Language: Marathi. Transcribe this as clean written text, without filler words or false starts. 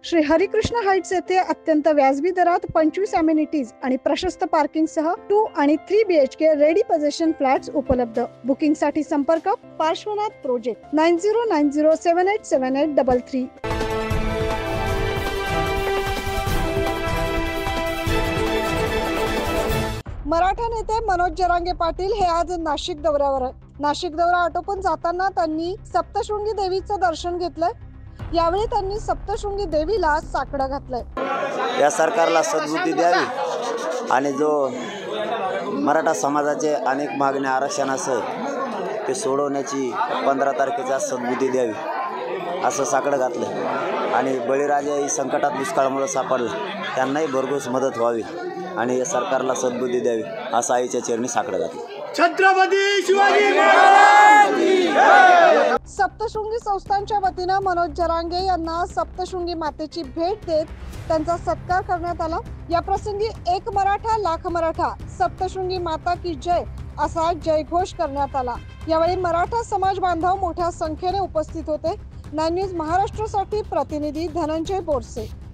श्री हरिकृष्ण हाइट्स येथे अत्यंत व्याजबी दरात 25 अमेनिटीज आणि प्रशस्त पार्किंग सह 2 आणि 3 BHK रेडी पोझिशन फ्लॅट्स उपलब्ध। बुकिंग साठी संपर्क पार्श्वनाथ प्रोजेक्ट 9090787833। मराठा नेते मनोज जरांगे पाटील हे आज नाशिक दौऱ्यावर आहेत। नाशिक दौरा आटोपून जाताना त्यांनी सप्तशृंगी देवीचं दर्शन घेतलं। यावेळी त्यांनी सप्तशृंगी देवीला साकडं घातलंय। या सरकारला सद्बुद्धी द्यावी आणि जो मराठा समाजाचे अनेक मागण्या आरक्षणासह ते सोडवण्याची 15 तारखेच्या सद्बुद्धी द्यावी असं साकडं घातलं आणि बळीराजा ही संकटात दुष्काळामुळे सापडला, त्यांनाही भरघोस मदत व्हावी आणि या सरकारला सद्बुद्धी द्यावी असं आईच्या चरणी साकडं घातलं। छत्रपती शिवाजी महाराज। सप्तशृंगी संस्थांच्या वतीनं मनोज जरांगे यांना सप्तशृंगी मातेची भेट देत त्यांचा सत्कार करण्यात आला। या प्रसंगी एक मराठा लाख मराठा, सप्तशृंगी माता की जय असा जयघोष करण्यात आला। यावेळी मराठा समाज बांधव मोठ्या संख्येने उपस्थित होते। 9 न्यूज महाराष्ट्रासाठी प्रतिनिधी धनंजय बोरसे।